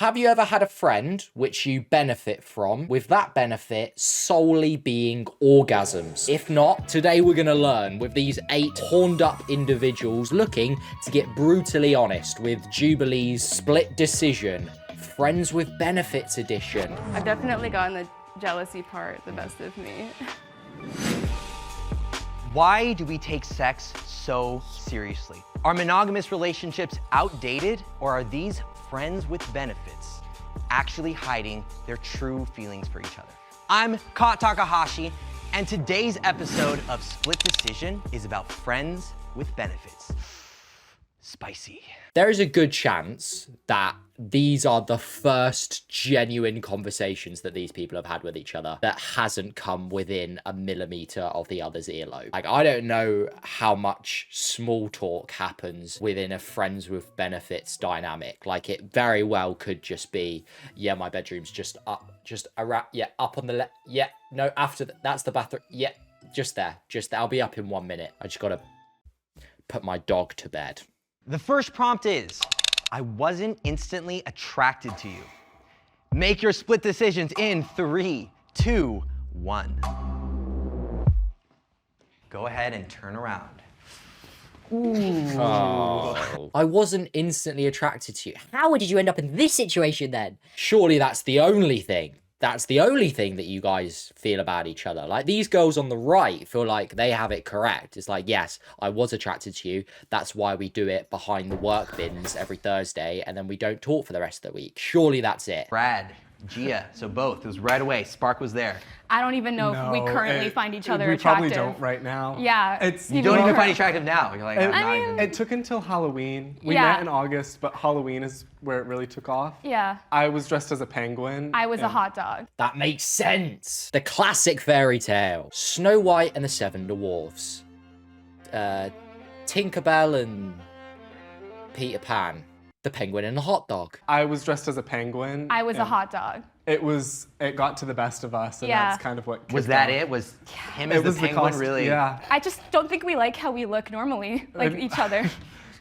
Have you ever had a friend which you benefit from, with that benefit solely being orgasms? If not, today we're going to learn with these 8 horned up individuals looking to get brutally honest with Jubilee's split decision, Friends with Benefits edition. I've definitely gotten the jealousy part the best of me. Why do we take sex so seriously? Are monogamous relationships outdated, or are these friends with benefits actually hiding their true feelings for each other? I'm Kat Takahashi, and today's episode of Split Decision is about friends with benefits. Spicy. There is a good chance that these are the first genuine conversations that these people have had with each other that hasn't come within a millimeter of the other's earlobe. Like, I don't know how much small talk happens within a friends with benefits dynamic. Like, it very well could just be, yeah, my bedroom's just up, just around, yeah, up on the left, yeah, no, after that's the bathroom, yeah, just there, I'll be up in 1 minute. I just gotta put my dog to bed. The first prompt is, I wasn't instantly attracted to you. Make your split decisions in 3, 2, 1. Go ahead and turn around. Ooh. Oh. I wasn't instantly attracted to you. How did you end up in this situation then? Surely that's the only thing. That's the only thing that you guys feel about each other. Like, these girls on the right feel like they have it correct. It's like, yes, I was attracted to you. That's why we do it behind the work bins every Thursday, and then we don't talk for the rest of the week. Surely that's it. Brad, Gia, so both. It was right away. Spark was there. I don't even know if we currently find each other we attractive. We probably don't right now. Yeah. You don't even find each attractive now. You're like, it took until Halloween. We met in August, but Halloween is where it really took off. Yeah. I was dressed as a penguin. I was a hot dog. That makes sense. The classic fairy tale. Snow White and the 7 Dwarfs. Tinkerbell and Peter Pan. The penguin and the hot dog. I was dressed as a penguin. I was a hot dog. It got to the best of us, and that's kind of what was that off. It was him as the penguin really? Yeah. I just don't think we like how we look normally, like each other.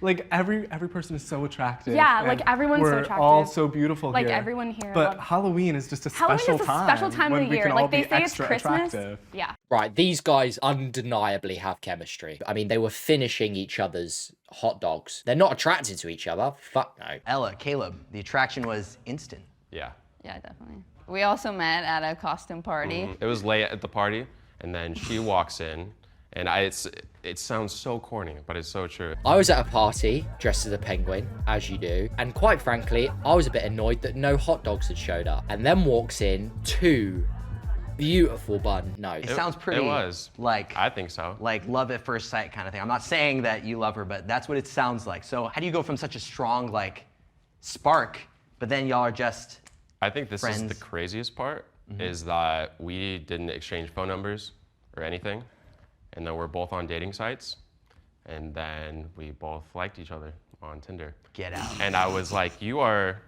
Like every person is so attractive. Yeah, like everyone's so attractive. We're all so beautiful like here. Like everyone here. But Halloween is just a special time of the year. Like they say it's Christmas. Attractive. Yeah. Right, these guys undeniably have chemistry. I mean, they were finishing each other's hot dogs. They're not attracted to each other. Fuck no. Ella, Caleb, the attraction was instant. Yeah. Yeah, definitely. We also met at a costume party. It was late at the party, and then she walks in, and it sounds so corny, but it's so true. I was at a party dressed as a penguin, as you do, and quite frankly, I was a bit annoyed that no hot dogs had showed up. And then walks in 2 beautiful bun. No. It sounds pretty. It was. Like, I think so. Like love at first sight kind of thing. I'm not saying that you love her, but that's what it sounds like. So how do you go from such a strong like spark, but then y'all are just I think this friends? Is the craziest part, is that we didn't exchange phone numbers or anything. And then we're both on dating sites. And then we both liked each other on Tinder. Get out. And I was like, you're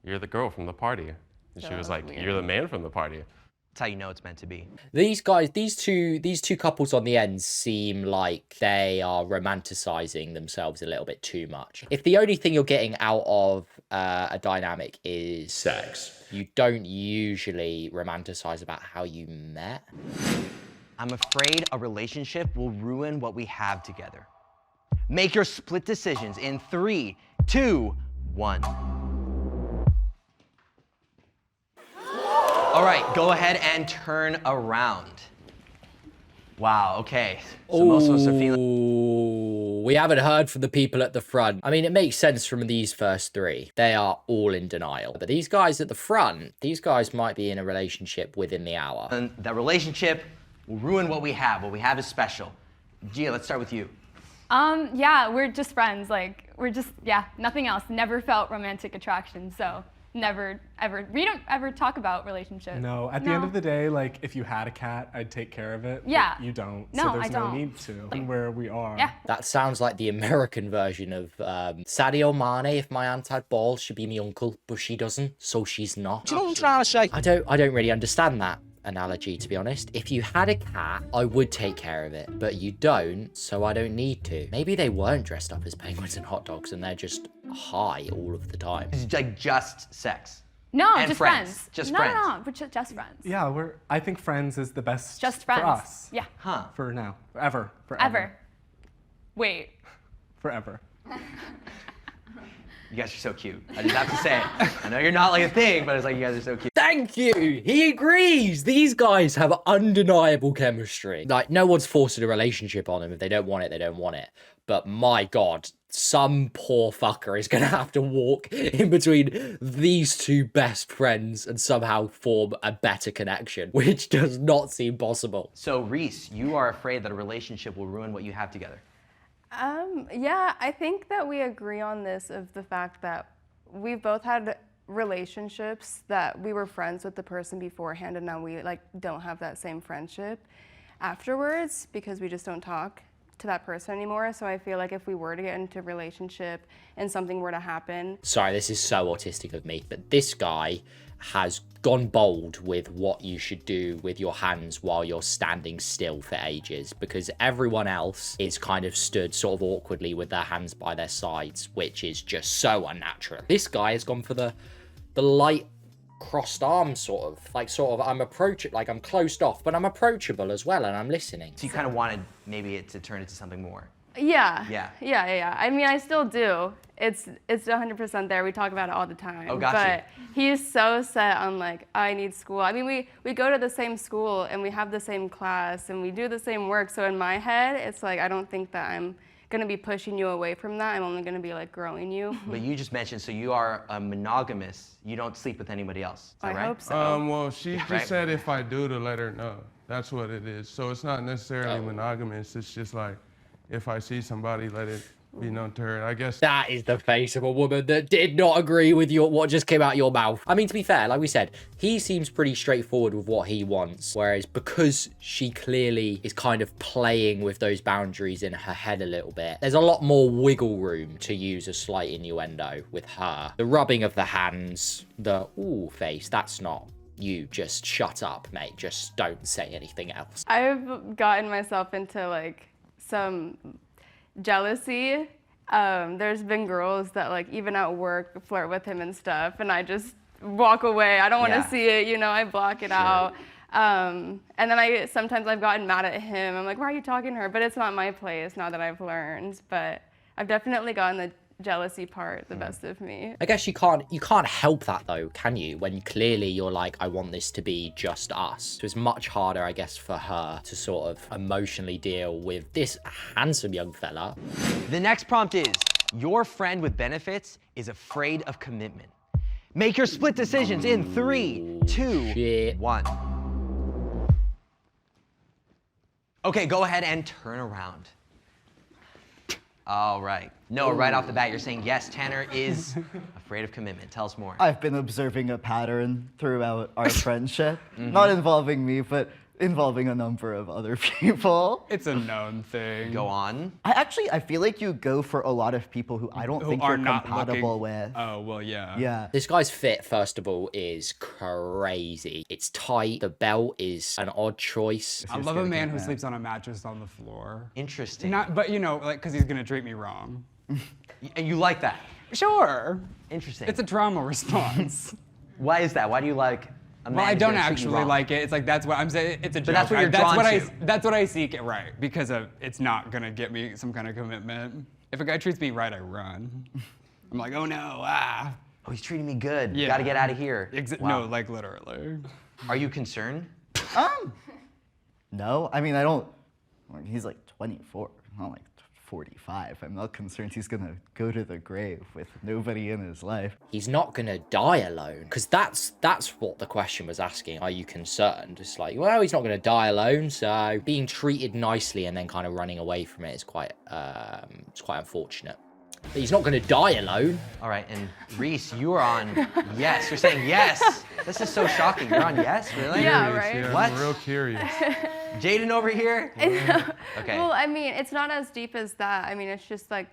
the girl from the party. And she was like, you're the man from the party. That's how you know it's meant to be. These guys, these two couples on the end seem like they are romanticizing themselves a little bit too much. If the only thing you're getting out of a dynamic is sex, you don't usually romanticize about how you met. I'm afraid a relationship will ruin what we have together. Make your split decisions in 3, 2, 1. All right, go ahead and turn around. Wow, okay. So most of us are feeling... We haven't heard from the people at the front. I mean, it makes sense from these first 3. They are all in denial. But these guys at the front, these guys might be in a relationship within the hour. And that relationship will ruin what we have. What we have is special. Gia, let's start with you. Yeah, we're just friends. Like, we're just, nothing else. Never felt romantic attraction, so never, ever. We don't ever talk about relationships. No, at the end of the day, like, if you had a cat, I'd take care of it. Yeah. But you don't. No, so there's I no don't. need to. Where we are. Yeah. That sounds like the American version of Sadio Mane. If my aunt had balls, she'd be my uncle, but she doesn't, so she's not. Do you know what I'm trying to say? I don't really understand that analogy, to be honest. If you had a cat, I would take care of it, but you don't, so I don't need to. Maybe they weren't dressed up as penguins and hot dogs and they're just high all of the time. It's like just sex. No, And just friends. friends. Just no, friends. No, but just friends. Yeah, I think friends is the best Just friends. for us. Yeah. Huh. For now. Forever. Ever. Wait. Forever. You guys are so cute. I just have to say it. I know you're not like a thing, but it's like you guys are so cute. Thank you. He agrees. These guys have undeniable chemistry. Like, no one's forcing a relationship on them. If they don't want it, they don't want it. But my God, some poor fucker is going to have to walk in between these two best friends and somehow form a better connection, which does not seem possible. So Reese, you are afraid that a relationship will ruin what you have together. Yeah, I think that we agree on this of the fact that we've both had relationships that we were friends with the person beforehand and now we like don't have that same friendship afterwards because we just don't talk to that person anymore. So I feel like if we were to get into a relationship and something were to happen. Sorry, this is so autistic of me, but this guy has gone bold with what you should do with your hands while you're standing still for ages, because everyone else is kind of stood sort of awkwardly with their hands by their sides, which is just so unnatural. This guy has gone for the light crossed arms sort of I'm approachable, like I'm closed off, but I'm approachable as well and I'm listening. So you kind of wanted maybe it to turn into something more. Yeah. Yeah. I mean, I still do. It's 100% there. We talk about it all the time. Oh, gotcha. But he's so set on like, I need school. I mean, we go to the same school and we have the same class and we do the same work. So in my head, it's like, I don't think that I'm gonna be pushing you away from that. I'm only gonna be like growing you. But you just mentioned, so you are a monogamous. You don't sleep with anybody else. Is that I right? hope so. Well, she just Right. said if I do to let her know. That's what it is. So it's not necessarily monogamous. It's just like, if I see somebody, let it be known to her. I guess That is the face of a woman that did not agree with what just came out of your mouth. I mean, to be fair, like we said, he seems pretty straightforward with what he wants. Whereas because she clearly is kind of playing with those boundaries in her head a little bit, there's a lot more wiggle room to use a slight innuendo with her. The rubbing of the hands, the ooh face, that's not you. Just shut up, mate. Just don't say anything else. I've gotten myself into like some jealousy. There's been girls that like even at work flirt with him and stuff and I just walk away. I don't want to see it, you know, I block it out. And then sometimes I've gotten mad at him. I'm like, why are you talking to her? But it's not my place now that I've learned. But I've definitely gotten the jealousy part the best of me. I guess you can't help that though, can you? When clearly you're like, I want this to be just us. So it's much harder, I guess, for her to sort of emotionally deal with this handsome young fella. The next prompt is, your friend with benefits is afraid of commitment. Make your split decisions in 3, 2, Shit. 1. Okay, go ahead and turn around. All right. No, right off the bat, you're saying yes, Tanner is afraid of commitment. Tell us more. I've been observing a pattern throughout our friendship, not involving me, but involving a number of other people. It's a known thing. Go on. I feel like you go for a lot of people who I don't think are you're not compatible looking- with. Oh, well, yeah. Yeah. This guy's fit, first of all, is crazy. It's tight. The belt is an odd choice. I love a man who sleeps on a mattress on the floor. Interesting. But you know, like, because he's gonna treat me wrong. And you like that? Sure. Interesting. It's a trauma response. Why is that? Why do you like a man Well, I who's don't gonna treat you actually wrong? like it. It's like, that's what I'm saying. It's a joke. But that's what you're drawn to. That's what I seek, right? Because it's not gonna get me some kind of commitment. If a guy treats me right, I run. I'm like, oh no, ah. Oh, he's treating me good. Yeah. Gotta get out of here. No, like literally. Are you concerned? No, I mean, I don't, he's like 24, not like 45. I'm not concerned he's gonna go to the grave with nobody in his life. He's not gonna die alone, because that's what the question was asking. Are you concerned? It's like, well, he's not gonna die alone, so being treated nicely and then kind of running away from it is quite unfortunate. But he's not gonna die alone. All right, and Reese, you are on yes. You're saying yes. This is so shocking. You're on yes, really? Yeah, right? Yeah, What? I'm real curious. Jaden over here? Okay. Well, I mean, it's not as deep as that. I mean, it's just like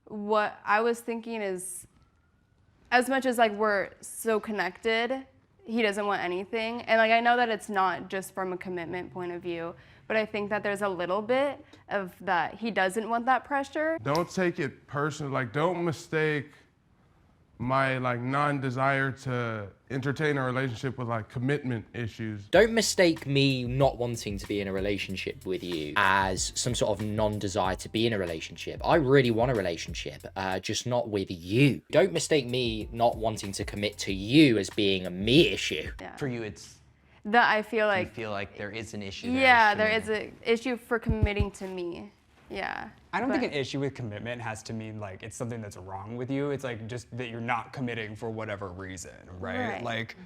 what I was thinking is as much as like we're so connected, he doesn't want anything. And like I know that it's not just from a commitment point of view, but I think that there's a little bit of that he doesn't want that pressure. Don't take it personal. Like, don't mistake my like non-desire to entertain a relationship with like commitment issues. Don't mistake me not wanting to be in a relationship with you as some sort of non-desire to be in a relationship. I really want a relationship, just not with you. Don't mistake me not wanting to commit to you as being a me issue. Yeah. For you, it's That I feel you like. feel like there is an issue there. Yeah, there is an issue for committing to me. Yeah. I don't think an issue with commitment has to mean like it's something that's wrong with you. It's like just that you're not committing for whatever reason, right? Right. Like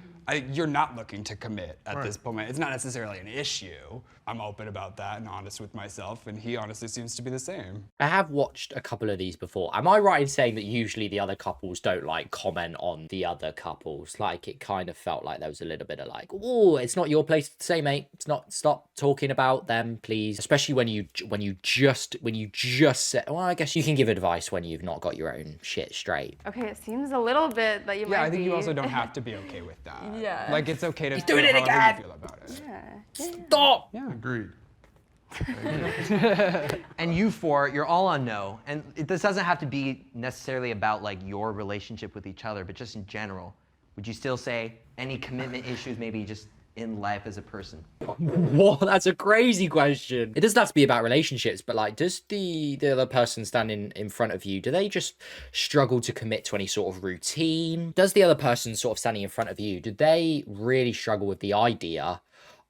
you're not looking to commit at this moment. It's not necessarily an issue. I'm open about that and honest with myself, and he honestly seems to be the same. I have watched a couple of these before. Am I right in saying that usually the other couples don't like comment on the other couples? Like it kind of felt like there was a little bit of like, oh, it's not your place to say, mate. It's not. Stop talking about them, please. Especially when you just said. Well, I guess you can give advice when you've not got your own shit straight. Okay, it seems a little bit that you might Yeah, I think be. you also don't have to be okay with that. Yeah. Like it's okay to He's doing it feel however again! you feel about it. Yeah. Stop! Yeah. Agreed. And you four, you're all on no. And this doesn't have to be necessarily about like your relationship with each other, but just in general. Would you still say any commitment issues, maybe just in life as a person? What? That's a crazy question. It doesn't have to be about relationships, but like, does the other person standing in front of you, do they just struggle to commit to any sort of routine? Does the other person sort of standing in front of you, do they really struggle with the idea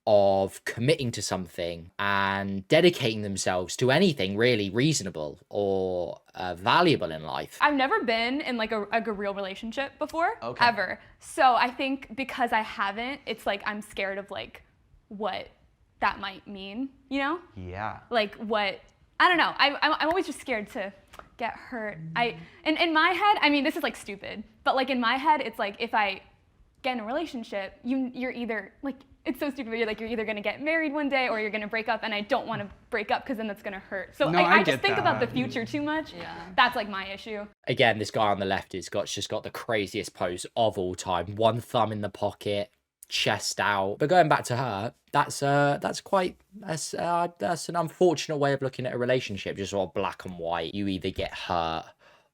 of committing to something and dedicating themselves to anything really reasonable or valuable in life? I've never been in like a real relationship before, Okay. ever. So I think because I haven't, it's like I'm scared of like what that might mean, you know? Yeah. Like what, I don't know. I'm always just scared to get hurt. In my head, I mean, this is like stupid, but like in my head, it's like if I get in a relationship, you're either like, it's so stupid. You're either gonna get married one day or you're gonna break up, and I don't want to break up because then that's gonna hurt. So No, I I just get think about the that. future too much. Yeah. That's like my issue. Again, this guy on the left has just got the craziest pose of all time. One thumb in the pocket, chest out. But going back to her, that's an unfortunate way of looking at a relationship, just sort of black and white. You either get hurt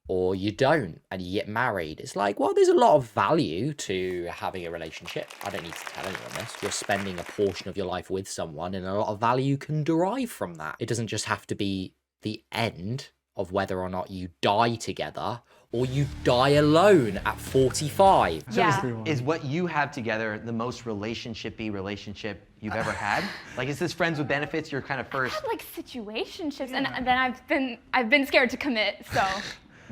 or you don't, and you get married. It's like, well, there's a lot of value to having a relationship. I don't need to tell anyone this. You're spending a portion of your life with someone, and a lot of value can derive from that. It doesn't just have to be the end of whether or not you die together or you die alone at 45. Yeah. Is what you have together the most relationship-y relationship you've ever had? Like, is this friends with benefits your kind of first? I had like situationships, and then I've been scared to commit. So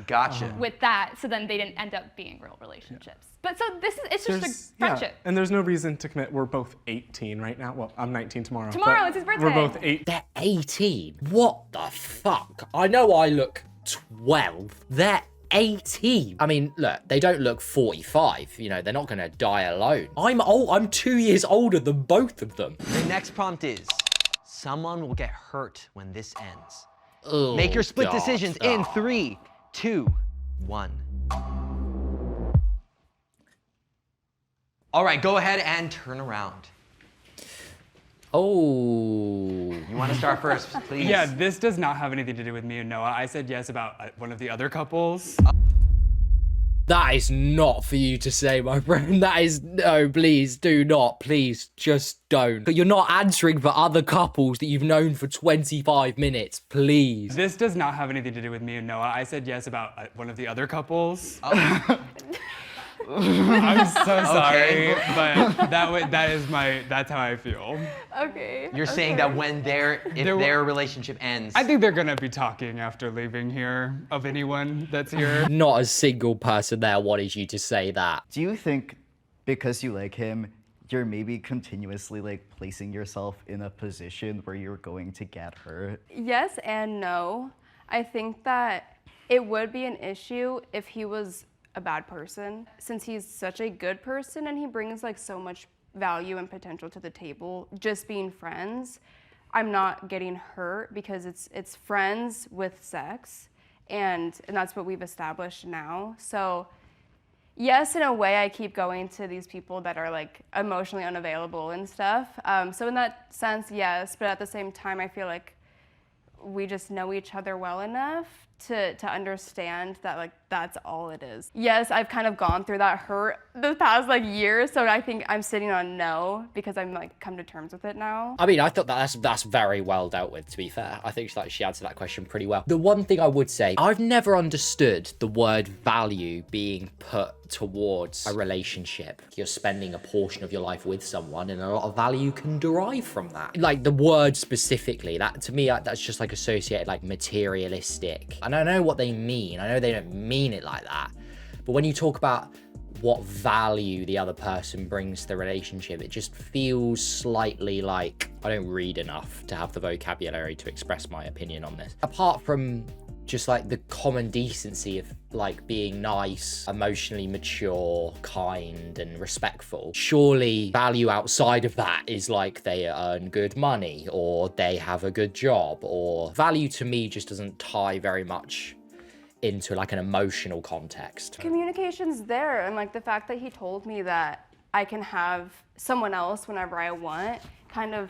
Gotcha. with that, so then they didn't end up being real relationships. But so it's just a friendship. Yeah, and there's no reason to commit. We're both 18 right now. Well, I'm 19 tomorrow. Tomorrow but is his birthday. We're both 18. They're 18. What the fuck? I know I look 12. They're 18. I mean, look, they don't look 45. You know, they're not gonna die alone. I'm old. I'm 2 years older than both of them. The next prompt is, someone will get hurt when this ends. Oh, Make your split God. decisions in 3, 2, 1. All right, go ahead and turn around. Oh. You want to start first, please? Yeah, this does not have anything to do with me and Noah. I said yes about one of the other couples. That is not for you to say, my friend. That is, no, please do not. Please, just don't. But you're not answering for other couples that you've known for 25 minutes, please. This does not have anything to do with me and Noah. I said yes about one of the other couples. I'm so sorry, but that's how I feel. Okay. You're saying that when their relationship ends. I think they're gonna be talking after leaving here, of anyone that's here. Not a single person there wanted you to say that. Do you think because you like him, you're maybe continuously like placing yourself in a position where you're going to get hurt? Yes and no. I think that it would be an issue if he was a bad person, since he's such a good person and he brings like so much value and potential to the table. Just being friends, I'm not getting hurt because it's friends with sex, and that's what we've established now. So yes, in a way, I keep going to these people that are like emotionally unavailable and stuff. So in that sense, yes, but at the same time, I feel like we just know each other well enough to understand that like that's all it is. Yes, I've kind of gone through that hurt the past like year, so I think I'm sitting on no because I'm like come to terms with it now. I mean, I thought that's very well dealt with, to be fair. I think she answered that question pretty well. The one thing I would say, I've never understood the word value being put towards a relationship. You're spending a portion of your life with someone and a lot of value can derive from that. Like the word specifically, that to me, that's just like associated like materialistic. And I know what they mean. I know they don't mean it like that. But when you talk about what value the other person brings to the relationship, it just feels slightly like I don't read enough to have the vocabulary to express my opinion on this. Apart from just like the common decency of like being nice, emotionally mature, kind and respectful. Surely value outside of that is like they earn good money or they have a good job, or value to me just doesn't tie very much into like an emotional context. Communication's there, and like the fact that he told me that I can have someone else whenever I want kind of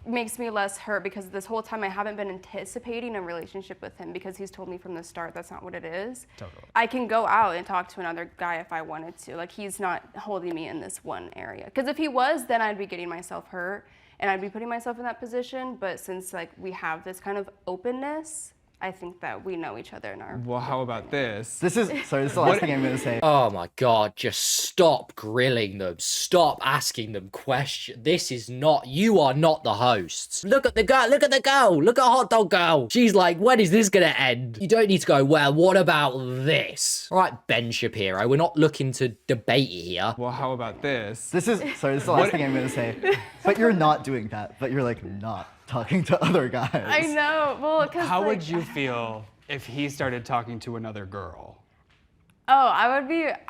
makes me less hurt, because this whole time I haven't been anticipating a relationship with him because he's told me from the start that's not what it is. Totally. I can go out and talk to another guy if I wanted to. Like he's not holding me in this one area. Because if he was, then I'd be getting myself hurt and I'd be putting myself in that position. But since like we have this kind of openness, I think that we know each other in our... Well, how about this? This is the last thing I'm gonna say. Oh my God, just stop grilling them. Stop asking them questions. This is not, you are not the hosts. Look at the girl, look at the girl, look at Hot Dog Girl. She's like, when is this gonna end? You don't need to go, well, what about this? All right, Ben Shapiro, we're not looking to debate here. Well, how about this? This is the last thing I'm gonna say. But you're not doing that, but you're like not talking to other guys. I know, well, because How like, would you feel if he started talking to another girl? Oh, I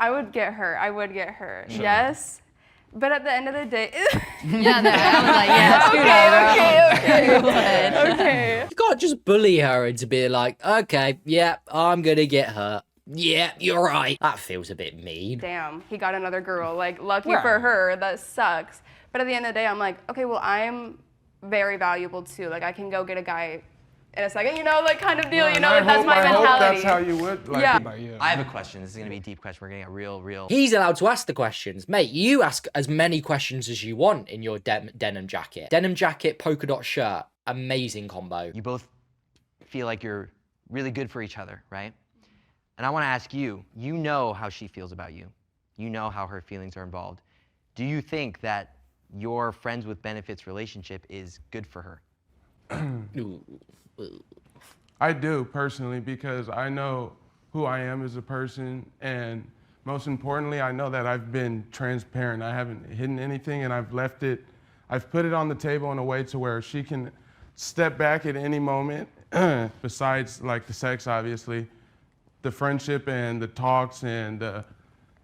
would get hurt. I would get hurt. Sure. Yes. But at the end of the day... Yeah, I was like, yeah, okay. Okay. You can't just bully her into being like, okay, yeah, I'm gonna get hurt. Yeah, you're right. That feels a bit mean. Damn, he got another girl. Like, lucky Right. for her, that sucks. But at the end of the day, I'm like, okay, well, I'm very valuable too. Like, I can go get a guy in a second, you know, like kind of deal, Well, you know, like, that's my I mentality. hope that's how you would like Yeah. it. About you? I have a question. This is gonna be a deep question. We're getting a real. He's allowed to ask the questions. Mate, you ask as many questions as you want in your denim jacket. Denim jacket, polka dot shirt. Amazing combo. You both feel like you're really good for each other, right? And I want to ask you, you know how she feels about you. You know how her feelings are involved. Do you think that your friends with benefits relationship is good for her? I do personally, because I know who I am as a person, and most importantly, I know that I've been transparent. I haven't hidden anything, and I've put it on the table in a way to where she can step back at any moment, besides like the sex, obviously, the friendship and the talks and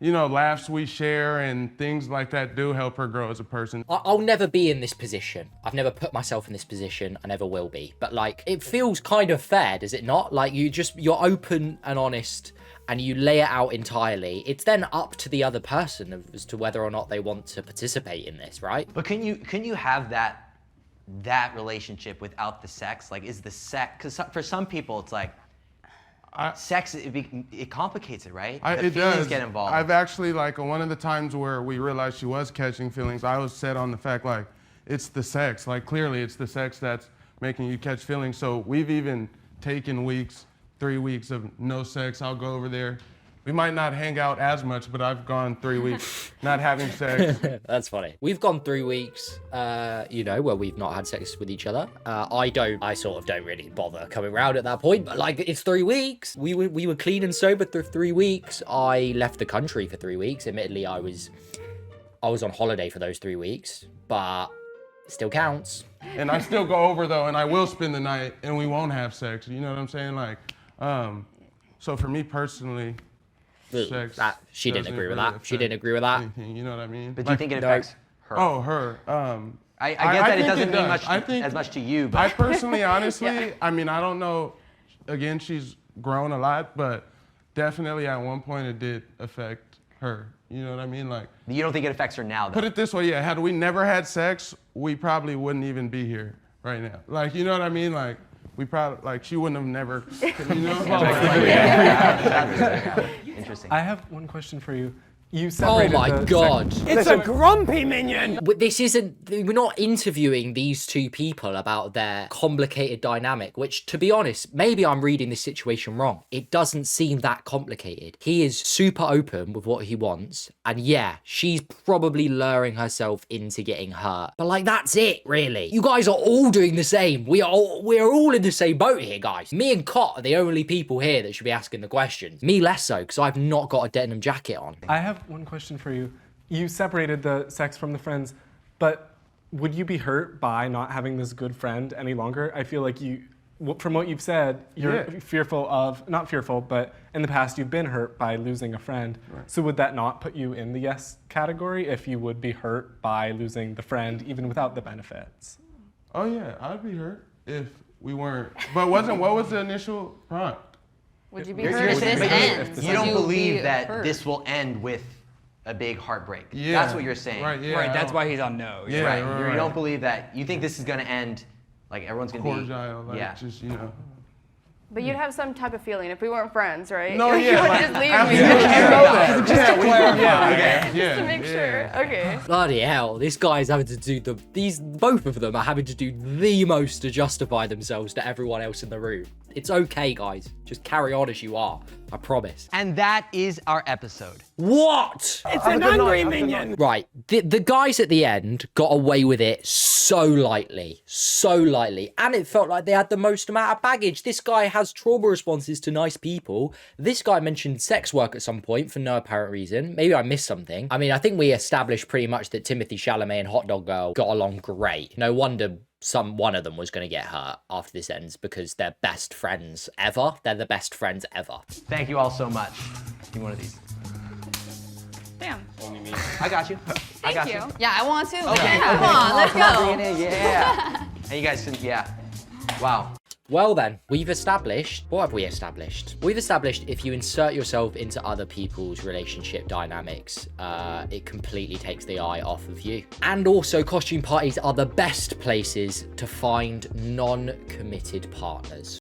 laughs we share and things like that do help her grow as a person. I'll never be in this position. I've never put myself in this position. I never will be. But like, it feels kind of fair, does it not? Like you're open and honest and you lay it out entirely. It's then up to the other person as to whether or not they want to participate in this, right? But can you have that relationship without the sex? Like, is the sex, because for some people it's like, sex, it complicates it, right? The it feelings does. get involved. I've actually, like, one of the times where we realized she was catching feelings, I was set on the fact, like, it's the sex. Like, clearly it's the sex that's making you catch feelings. So we've even taken 3 weeks of no sex. I'll go over there. We might not hang out as much, but I've gone 3 weeks not having sex. That's funny. We've gone 3 weeks, where we've not had sex with each other. I sort of don't really bother coming around at that point, but like, it's 3 weeks. We were clean and sober through 3 weeks. I left the country for 3 weeks. Admittedly, I was on holiday for those 3 weeks, but still counts. And I still go over though, and I will spend the night, and we won't have sex. You know what I'm saying? Like, so for me personally, sex. She didn't agree with that. She affect didn't agree with that. anything, you know what I mean? But do you think it affects her? Oh, her. I get that it think doesn't mean does. much as much to you, but I personally, honestly, I mean, I don't know. Again, she's grown a lot, but definitely at one point it did affect her. You know what I mean? Like, you don't think it affects her now, though? put it this way, yeah. Had we never had sex, we probably wouldn't even be here right now. Like, you know what I mean? Like, we probably, like, she wouldn't have never, Interesting. I have one question for you. You Oh separated my the god. It's a grumpy minion. This isn't, we're not interviewing these two people about their complicated dynamic, which, to be honest, maybe I'm reading this situation wrong. It doesn't seem that complicated. He is super open with what he wants, and yeah, she's probably luring herself into getting hurt. But like, that's it, really. You guys are all doing the same. We are all in the same boat here, guys. Me and Cot are the only people here that should be asking the questions. Me less so, because I've not got a denim jacket on. I have one question for you. You separated the sex from the friends, but would you be hurt by not having this good friend any longer? I feel like from what you've said, you're fearful of, not fearful, but in the past you've been hurt by losing a friend. Right. So would that not put you in the yes category if you would be hurt by losing the friend even without the benefits? Oh yeah, I'd be hurt if we weren't. But what was the initial prompt? Would you be You're hurt if saying this ends? you don't Would believe be that hurt? this will end with a big heartbreak. Yeah. That's what you're saying. Right, yeah. Right, that's why he's on no. Yeah, Right. right. You don't believe that. You think this is going to end, like everyone's going to be. Cordial, like, yeah. just, But you'd have some type of feeling if we weren't friends, right? No, you yeah. wouldn't like, just leave absolutely. me. Just to clarify. Just to make sure. Okay. Bloody hell, this guy's having to do both of them are having to do the most to justify themselves to everyone else in the room. It's okay, guys. Just carry on as you are. I promise. And that is our episode. What? It's an angry minion. Right, the guys at the end got away with it so lightly, and it felt like they had the most amount of baggage. This guy has trauma responses to nice people. This guy mentioned sex work at some point for no apparent reason. Maybe I missed something. I mean, I think we established pretty much that Timothy Chalamet and Hot Dog Girl got along great. No wonder one of them was going to get hurt after this ends because they're best friends ever. They're the best friends ever. Thank you all so much. Give me one of these. Damn. I got you. I got you. Yeah, I want to. Okay. Come on, let's go. Yeah. And you guys, yeah. Wow. Well then, we've established, what have we established? We've established if you insert yourself into other people's relationship dynamics, it completely takes the eye off of you. And also, costume parties are the best places to find non-committed partners.